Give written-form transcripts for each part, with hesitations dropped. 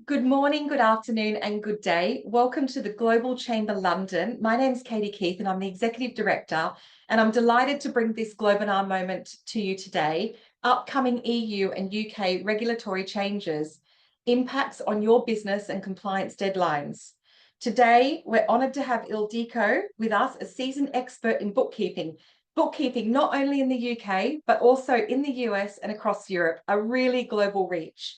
Good morning, good afternoon, and good day. Welcome to the Global Chamber London. My name is Katie Keith, and I'm the Executive Director, and I'm delighted to bring this Globinar moment to you today. Upcoming EU and UK regulatory changes, impacts on your business and compliance deadlines. Today, we're honoured to have Ildiko with us, a seasoned expert in bookkeeping. Bookkeeping not only in the UK, but also in the US and across Europe, a really global reach.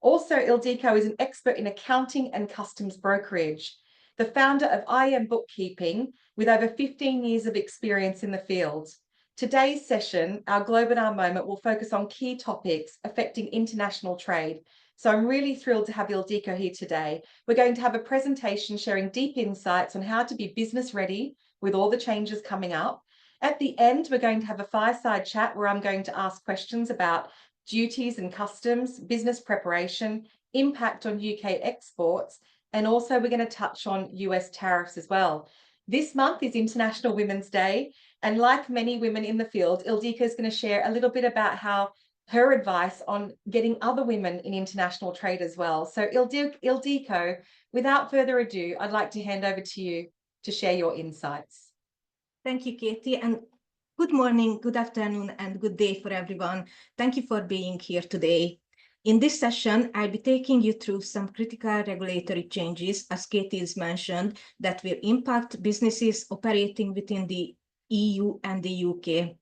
Also, Ildiko is an expert in accounting and customs brokerage, the founder of IM Bookkeeping with over 15 years of experience in the field. Today's session, our Globinar moment, will focus on key topics affecting international trade. So I'm really thrilled to have Ildiko here today. We're going to have a presentation sharing deep insights on how to be business ready with all the changes coming up. At the end, we're going to have a fireside chat where I'm going to ask questions about duties and customs, business preparation, impact on UK exports, and also we're going to touch on US tariffs as well. This month is International Women's Day, and like many women in the field, Ildiko is going to share a little bit about how her advice on getting other women in international trade as well. So Ildiko, without further ado, I'd like to hand over to you to share your insights. Thank you, Katie, and good morning, good afternoon, and good day for everyone. Thank you for being here today. In this session, I'll be taking you through some critical regulatory changes, as Katie has mentioned, that will impact businesses operating within the EU and the UK.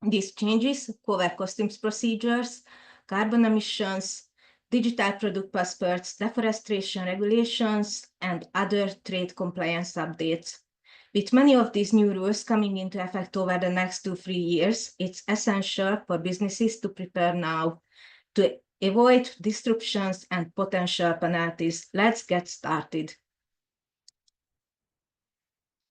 These changes cover customs procedures, carbon emissions, digital product passports, deforestation regulations, and other trade compliance updates. With many of these new rules coming into effect over the next 2-3 years, it's essential for businesses to prepare now to avoid disruptions and potential penalties. Let's get started.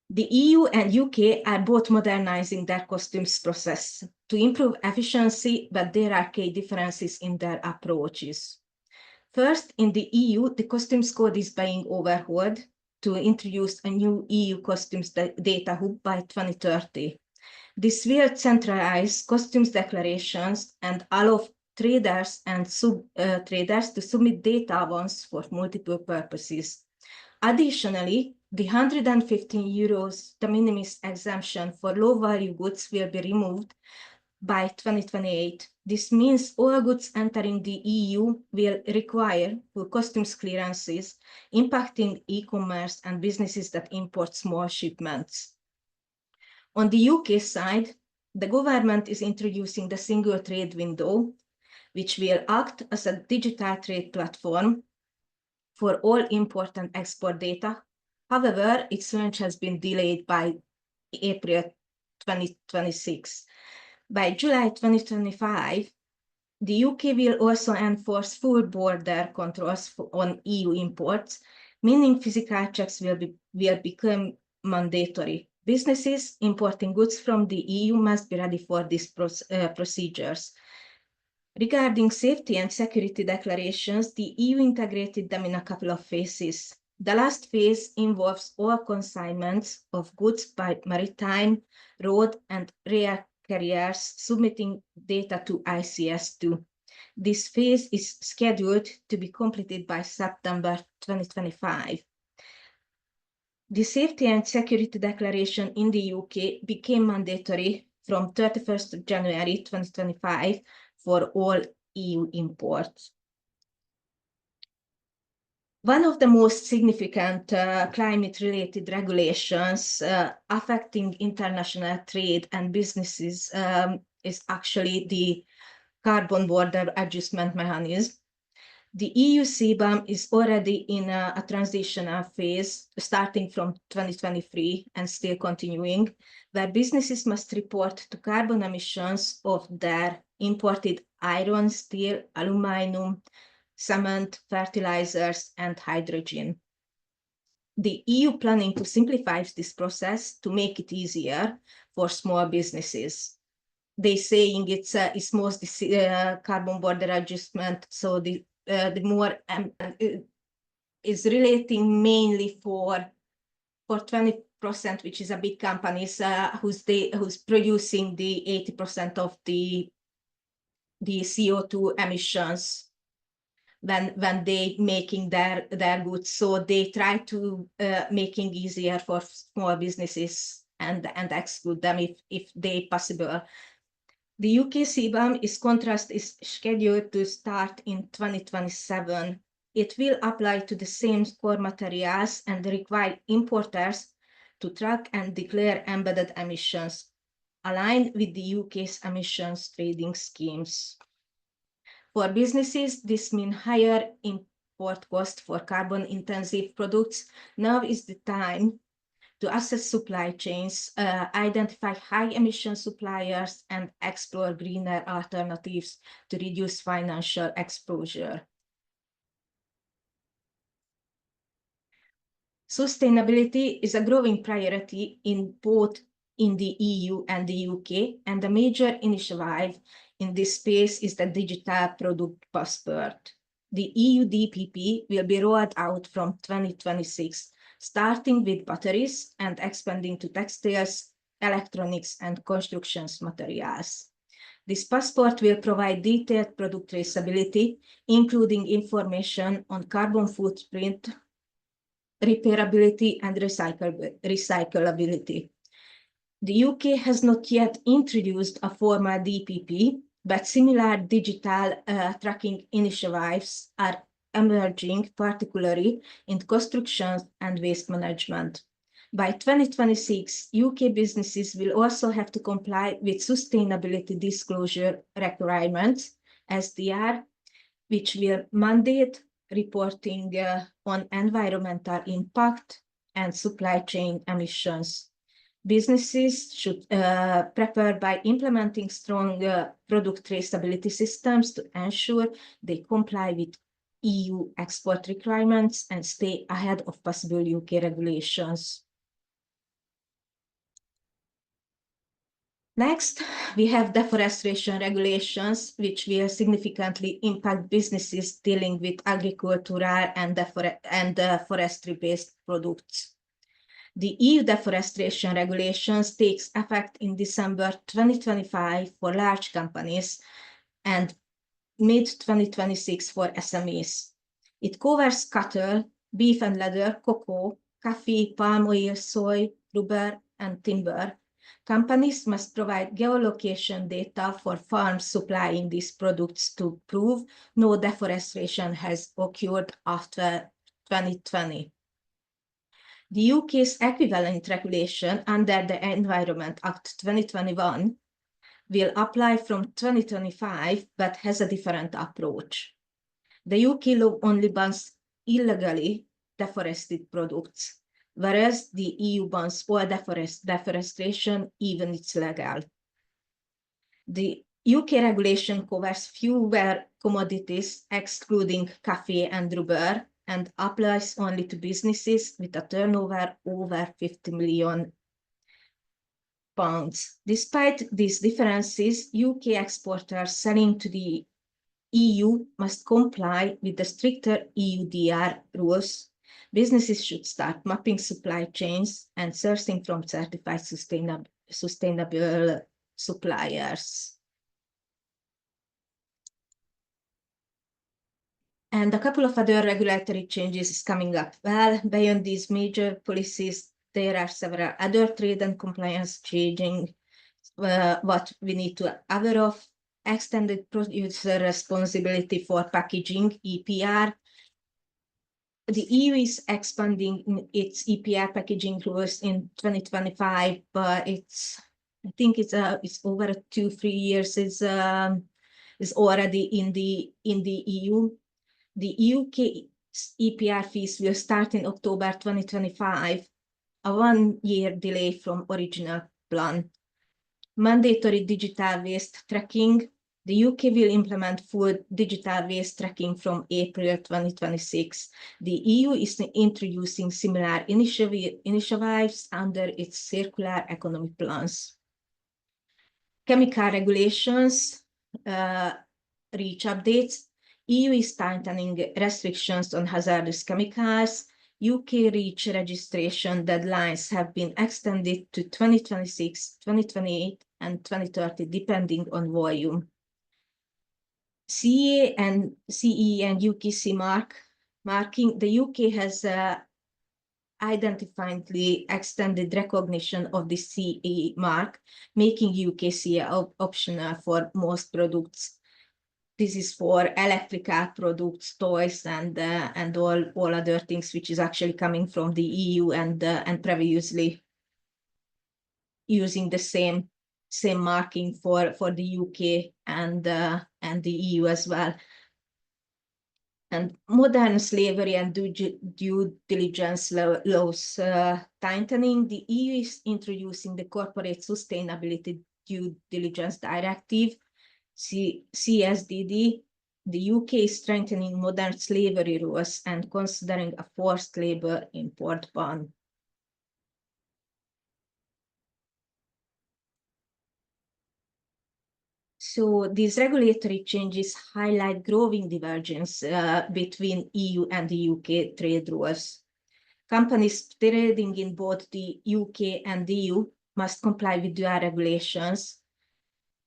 The EU and UK are both modernizing their customs process to improve efficiency, but there are key differences in their approaches. First, in the EU, the customs code is being overhauled to introduce a new EU customs data hub by 2030. This will centralize customs declarations and allow traders and sub-traders to submit data once for multiple purposes. Additionally, the €115 de minimis exemption for low-value goods will be removed by 2028. This means all goods entering the EU will require full customs clearances, impacting e-commerce and businesses that import small shipments. On the UK side, the government is introducing the single trade window, which will act as a digital trade platform for all import and export data. However, its launch has been delayed by April 2026. By July 2025, the UK will also enforce full border controls on EU imports, meaning physical checks will become mandatory. Businesses importing goods from the EU must be ready for these procedures. Regarding safety and security declarations, the EU integrated them in a couple of phases. The last phase involves all consignments of goods by maritime, road, and rail carriers submitting data to ICS2. This phase is scheduled to be completed by September 2025. The safety and security declaration in the UK became mandatory from 31st January 2025 for all EU imports. One of the most significant climate-related regulations affecting international trade and businesses is actually the carbon border adjustment mechanism. The EU CBAM is already in a transitional phase starting from 2023 and still continuing, where businesses must report to carbon emissions of their imported iron, steel, aluminum, cement, fertilizers, and hydrogen. The EU planning to simplify this process to make it easier for small businesses. They saying it's mostly carbon border adjustment, so the more is relating mainly for 20%, which is a big companies who's producing the 80% of the CO2 emissions. when they making their goods. So they try to making easier for small businesses and exclude them if they possible. The UK CBAM is scheduled to start in 2027. It will apply to the same core materials and require importers to track and declare embedded emissions, aligned with the UK's emissions trading schemes. For businesses, this means higher import cost for carbon-intensive products. Now is the time to assess supply chains, identify high-emission suppliers, and explore greener alternatives to reduce financial exposure. Sustainability is a growing priority in both in the EU and the UK, and a major initiative in this space is the Digital Product Passport. The EU DPP will be rolled out from 2026, starting with batteries and expanding to textiles, electronics, and construction materials. This passport will provide detailed product traceability, including information on carbon footprint, repairability, and recyclability. The UK has not yet introduced a formal DPP, but similar digital tracking initiatives are emerging, particularly in construction and waste management. By 2026, UK businesses will also have to comply with sustainability disclosure requirements, SDR, which will mandate reporting on environmental impact and supply chain emissions. Businesses should prepare by implementing strong product traceability systems to ensure they comply with EU export requirements and stay ahead of possible UK regulations. Next, we have deforestation regulations, which will significantly impact businesses dealing with agricultural and forestry-based products. The EU deforestation regulations takes effect in December 2025 for large companies and mid-2026 for SMEs. It covers cattle, beef and leather, cocoa, coffee, palm oil, soy, rubber, and timber. Companies must provide geolocation data for farms supplying these products to prove no deforestation has occurred after 2020. The UK's equivalent regulation under the Environment Act 2021 will apply from 2025, but has a different approach. The UK law only bans illegally deforested products, whereas the EU bans all deforestation, even it's legal. The UK regulation covers fewer commodities, excluding coffee and rubber, and applies only to businesses with a turnover over £50 million. Despite these differences, UK exporters selling to the EU must comply with the stricter EUDR rules. Businesses should start mapping supply chains and sourcing from certified sustainable suppliers. And a couple of other regulatory changes is coming up. Well, beyond these major policies, there are several other trade and compliance changing. What we need to aware of: extended producer responsibility for packaging, EPR. The EU is expanding its EPR packaging rules in 2025, but I think it's over 2-3 years is already in the EU. The UK's EPR fees will start in October 2025, a 1-year delay from original plan. Mandatory digital waste tracking. The UK will implement full digital waste tracking from April 2026. The EU is introducing similar initiatives under its circular economy plans. Chemical regulations, REACH updates. EU is tightening restrictions on hazardous chemicals. UK REACH registration deadlines have been extended to 2026, 2028, and 2030, depending on volume. CE and UKC marking, the UK has identifiedly extended recognition of the CE mark, making UKC optional for most products. This is for electrical products, toys, and all other things, which is actually coming from the EU and previously using the same marking for the UK and the EU as well. And modern slavery and due diligence laws tightening, the EU is introducing the Corporate Sustainability Due Diligence Directive, CSDD. The UK is strengthening modern slavery rules and considering a forced labor import ban. So these regulatory changes highlight growing divergence between EU and the UK trade rules. Companies trading in both the UK and the EU must comply with dual regulations.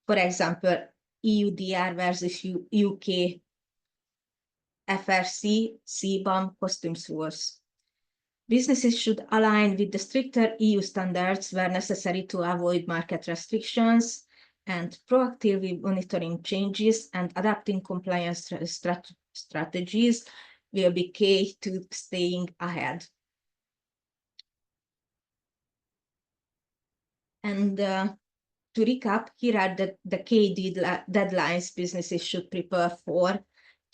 For example, EUDR versus UK FRC, CBAM customs rules. Businesses should align with the stricter EU standards where necessary to avoid market restrictions, and proactively monitoring changes and adapting compliance strategies will be key to staying ahead. And to recap, here are the key deadlines businesses should prepare for.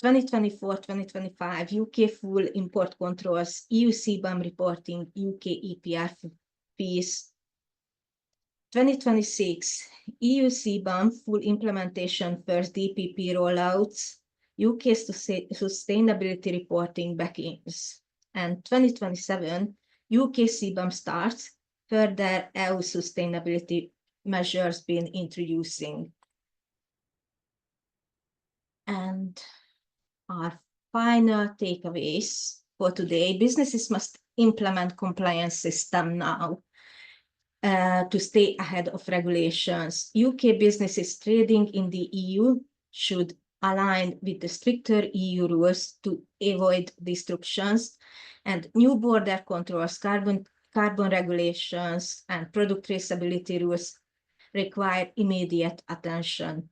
2024-2025, UK full import controls, EU CBAM reporting, UK EPR fees. 2026, EU CBAM full implementation, first DPP rollouts, UK sustainability reporting backings. And 2027, UK CBAM starts, further EU sustainability measures being introducing. And our final takeaways for today: businesses must implement compliance system now to stay ahead of regulations. UK businesses trading in the EU should align with the stricter EU rules to avoid disruptions, and new border controls, carbon regulations, and product traceability rules require immediate attention.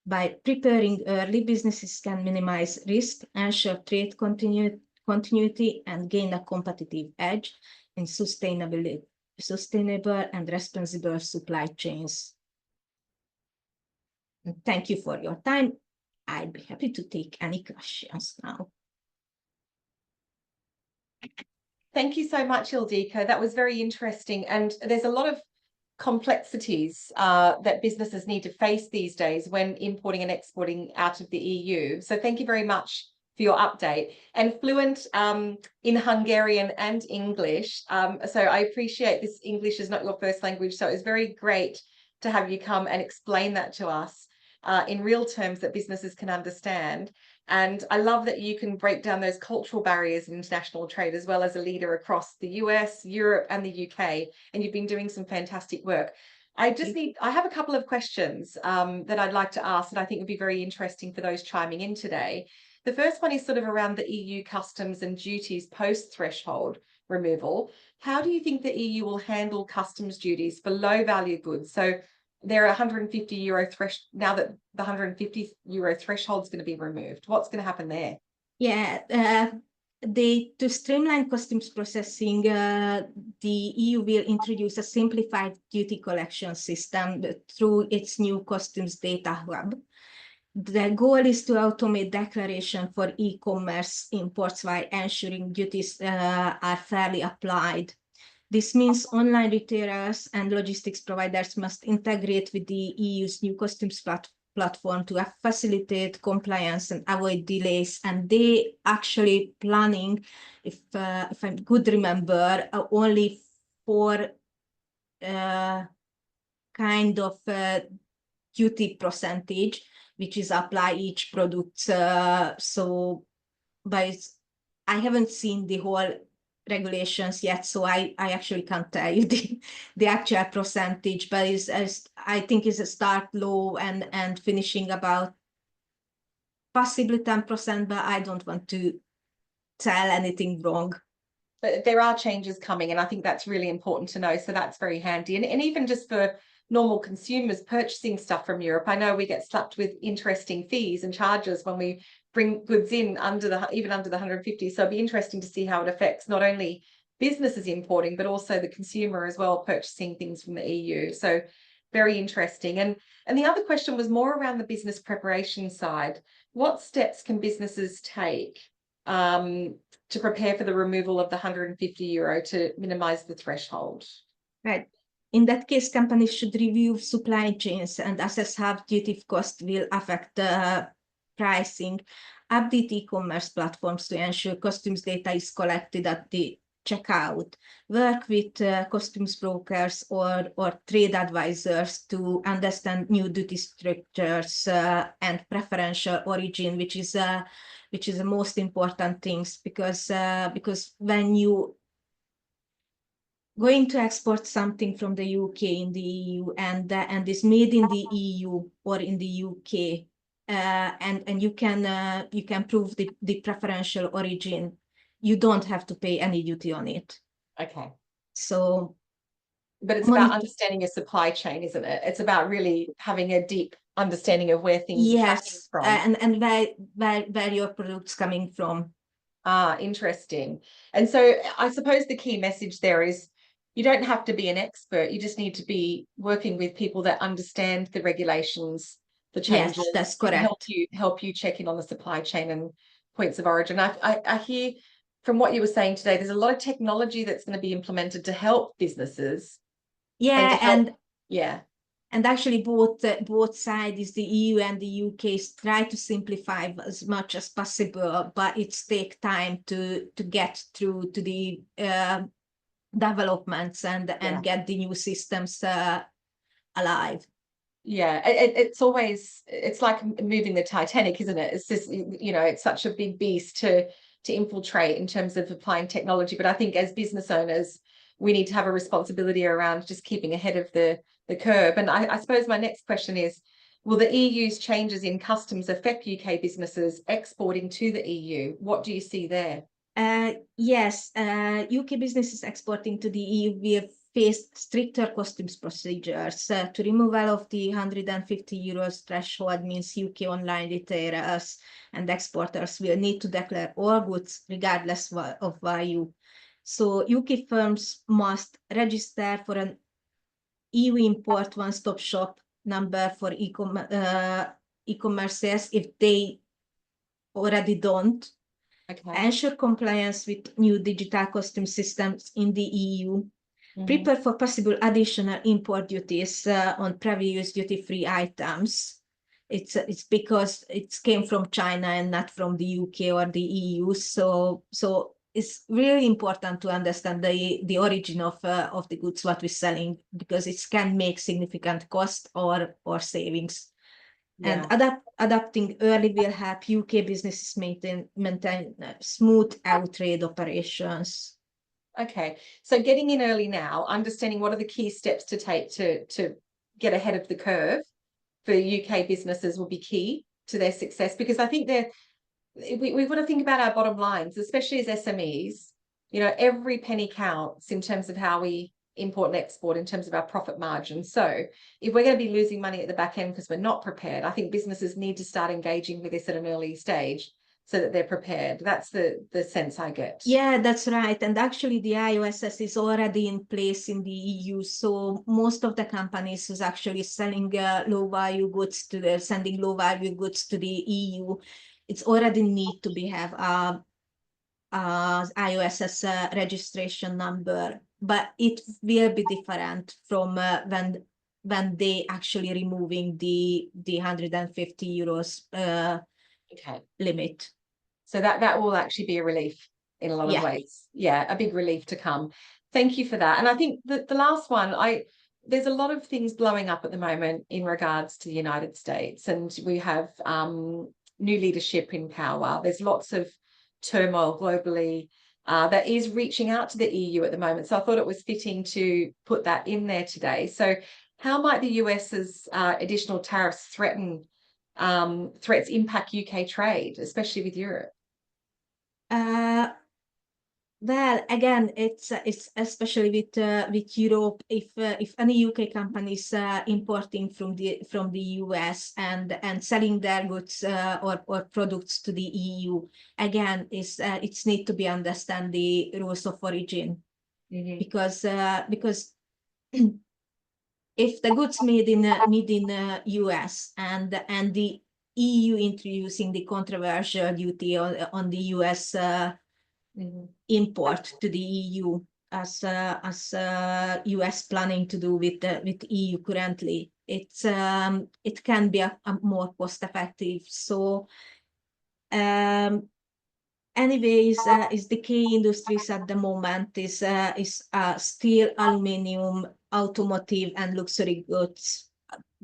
By preparing early, businesses can minimize risk, ensure trade continuity, and gain a competitive edge in sustainable and responsible supply chains. And thank you for your time. I'd be happy to take any questions now. Thank you so much, Ildiko. That was very interesting. And there's a lot of complexities that businesses need to face these days when importing and exporting out of the EU. So thank you very much for your update. And fluent in Hungarian and English. So I appreciate this. English is not your first language, so it's very great to have you come and explain that to us in real terms that businesses can understand. And I love that you can break down those cultural barriers in international trade, as well as a leader across the US, Europe, and the UK. And you've been doing some fantastic work. I have a couple of questions that I'd like to ask that I think would be very interesting for those chiming in today. The first one is sort of around the EU customs and duties post-threshold removal. How do you think the EU will handle customs duties for low-value goods? So there are €150 threshold now that the €150 threshold is going to be removed. What's going to happen there? Yeah, to streamline customs processing, the EU will introduce a simplified duty collection system through its new customs data hub. The goal is to automate declaration for e-commerce imports while ensuring duties are fairly applied. This means online retailers and logistics providers must integrate with the EU's new customs platform to facilitate compliance and avoid delays. And they actually planning, if I could remember, only 4 kind of duty percentage, which is apply each product. But I haven't seen the whole regulations yet, so I actually can't tell you the actual percentage, but I think it's a start low and finishing about possibly 10%, but I don't want to tell anything wrong. But there are changes coming, and I think that's really important to know. So that's very handy. And even just for normal consumers purchasing stuff from Europe, I know we get slapped with interesting fees and charges when we bring goods in even under the 150. So it'd be interesting to see how it affects not only businesses importing, but also the consumer as well, purchasing things from the EU. So very interesting. And the other question was more around the business preparation side. What steps can businesses take to prepare for the removal of the €150 to minimize the threshold? Right. In that case, companies should review supply chains and assess how duty cost will affect the pricing, update e-commerce platforms to ensure customs data is collected at the checkout, work with customs brokers or trade advisors to understand new duty structures and preferential origin, which is the most important things, because when you going to export something from the UK in the EU and is made in the EU or in the UK, and you can prove the preferential origin, you don't have to pay any duty on it. Okay. So, but it's about understanding your supply chain, isn't it? It's about really having a deep understanding of where things are coming from. And where your product's coming from. Ah, interesting. And so I suppose the key message there is you don't have to be an expert. You just need to be working with people that understand the regulations, the changes. Yes, that's correct. Help you check in on the supply chain and points of origin. I hear from what you were saying today, there's a lot of technology that's going to be implemented to help businesses. Yeah, yeah. And actually, both sides, the EU and the UK, try to simplify as much as possible, but it takes time to get through to the developments and get the new systems alive. Yeah, it's like moving the Titanic, isn't it? It's just, it's such a big beast to infiltrate in terms of applying technology. But I think as business owners, we need to have a responsibility around just keeping ahead of the curve. And I suppose my next question is, will the EU's changes in customs affect UK businesses exporting to the EU? What do you see there? Yes, UK businesses exporting to the EU will face stricter customs procedures. To removal of the €150 threshold means UK online retailers and exporters will need to declare all goods regardless of value. So UK firms must register for an EU import one-stop shop number for e-commerce sales if they already don't. Okay. Ensure compliance with new digital customs systems in the EU. Prepare for possible additional import duties on previous duty-free items. It's because it came from China and not from the UK or the EU. So it's really important to understand the origin of the goods what we're selling, because it can make significant cost or savings. Yeah. And adapting early will help UK businesses maintain smooth trade operations. Okay, so getting in early now, understanding what are the key steps to take to get ahead of the curve for UK businesses will be key to their success, because I think we've got to think about our bottom lines, especially as SMEs. Every penny counts in terms of how we import and export, in terms of our profit margin. So if we're going to be losing money at the back end because we're not prepared, I think businesses need to start engaging with this at an early stage so that they're prepared. That's the sense I get. Yeah, that's right. And actually the IOSS is already in place in the EU. So most of the companies is actually selling low value goods sending low value goods to the EU. It's already need to have IOSS registration number, but it will be different from when they actually removing the €150 limit. So that will actually be a relief in a lot of ways. Yeah, a big relief to come. Thank you for that. And I think that the last one, there's a lot of things blowing up at the moment in regards to the United States, and we have new leadership in power. There's lots of turmoil globally that is reaching out to the EU at the moment. So I thought it was fitting to put that in there today. So how might the US's additional tariffs threaten threats impact UK trade, especially with Europe? Well, again, it's especially with Europe. If any UK companies importing from the US and selling their goods or products to the EU, again, it's need to be understand the rules of origin, because if the goods made in US and the EU introducing the controversial duty on the US import to the EU, as US planning to do with EU currently, it can be a more cost effective. So anyways, is the key industries at the moment is steel, aluminium, automotive, and luxury goods,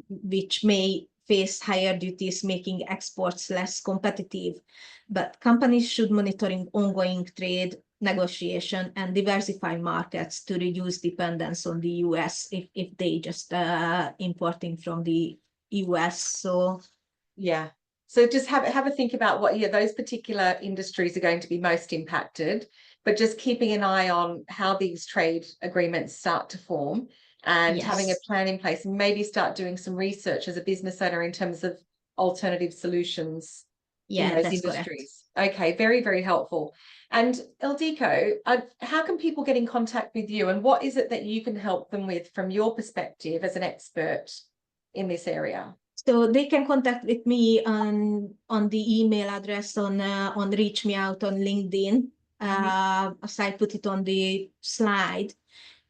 which may face higher duties, making exports less competitive. But companies should monitor ongoing trade negotiation and diversify markets to reduce dependence on the US if they just importing from the US. So yeah. So just have a think about what those particular industries are going to be most impacted, but just keeping an eye on how these trade agreements start to form and having a plan in place, and maybe start doing some research as a business owner in terms of alternative solutions in those industries. Correct. Okay, very, very helpful. And Ildiko, how can people get in contact with you, and what is it that you can help them with from your perspective as an expert in this area? So they can contact with me on the email address on Reach Me Out on LinkedIn, as I put it on the slide,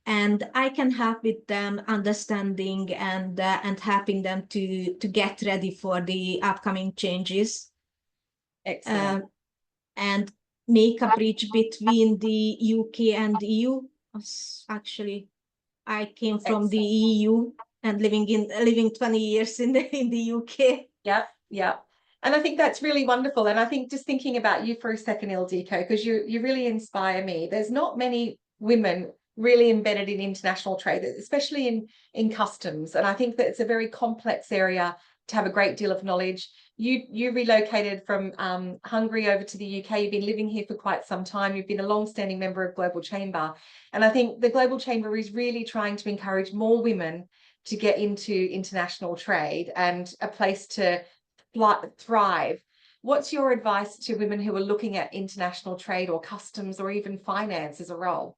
and I can help with them understanding and helping them to get ready for the upcoming changes. Excellent. And make a bridge between the UK and EU. Actually, I came from the EU and living 20 years in the UK. Yeah. And I think that's really wonderful. And I think just thinking about you for a second, Ildiko, because you really inspire me. There's not many women really embedded in international trade, especially in customs. And I think that it's a very complex area to have a great deal of knowledge. You relocated from Hungary over to the UK. You've been living here for quite some time. You've been a long-standing member of Global Chamber. And I think the Global Chamber is really trying to encourage more women to get into international trade and a place to thrive. What's your advice to women who are looking at international trade or customs or even finance as a role?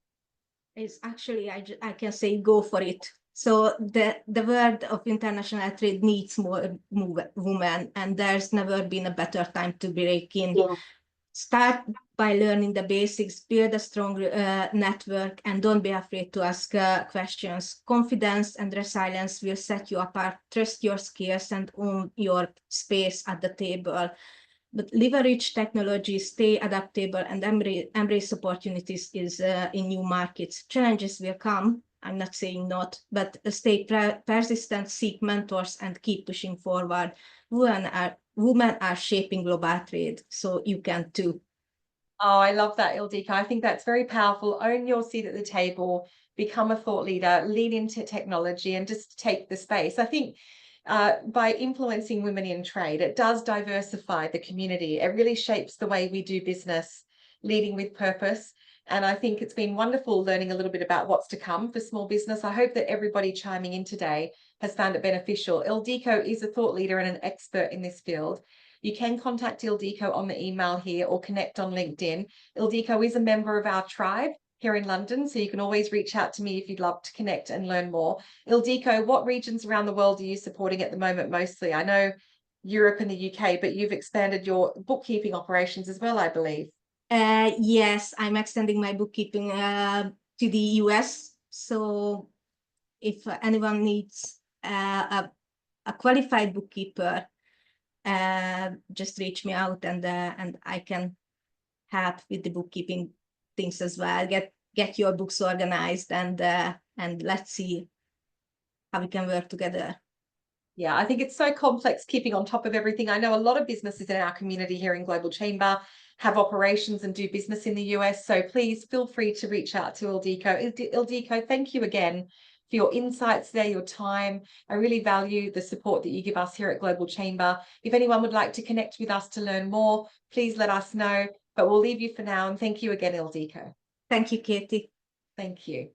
Is actually, I can say go for it. So the world of international trade needs more women, and there's never been a better time to break in. Yeah. Start by learning the basics, build a strong network, and don't be afraid to ask questions. Confidence and resilience will set you apart. Trust your skills and own your space at the table. But leverage technology, stay adaptable, and embrace opportunities in new markets. Challenges will come, I'm not saying not, but stay persistent, seek mentors, and keep pushing forward. Women are shaping global trade, so you can too. Oh, I love that, Ildiko. I think that's very powerful. Own your seat at the table, become a thought leader, lean into technology, and just take the space. I think by influencing women in trade, it does diversify the community. It really shapes the way we do business, leading with purpose. And I think it's been wonderful learning a little bit about what's to come for small business. I hope that everybody chiming in today has found it beneficial. Ildiko is a thought leader and an expert in this field. You can contact Ildiko on the email here or connect on LinkedIn. Ildiko is a member of our tribe here in London, so you can always reach out to me if you'd love to connect and learn more. Ildiko, what regions around the world are you supporting at the moment mostly? I know Europe and the UK, but you've expanded your bookkeeping operations as well, I believe. Yes, I'm extending my bookkeeping to the US. So if anyone needs a qualified bookkeeper, just reach me out, and I can help with the bookkeeping things as well. Get your books organized, and let's see how we can work together. Yeah, I think it's so complex keeping on top of everything. I know a lot of businesses in our community here in Global Chamber have operations and do business in the US. So please feel free to reach out to Ildiko. Ildiko, thank you again for your insights there, your time. I really value the support that you give us here at Global Chamber. If anyone would like to connect with us to learn more, please let us know. But we'll leave you for now. And thank you again, Ildiko. Thank you, Katie. Thank you.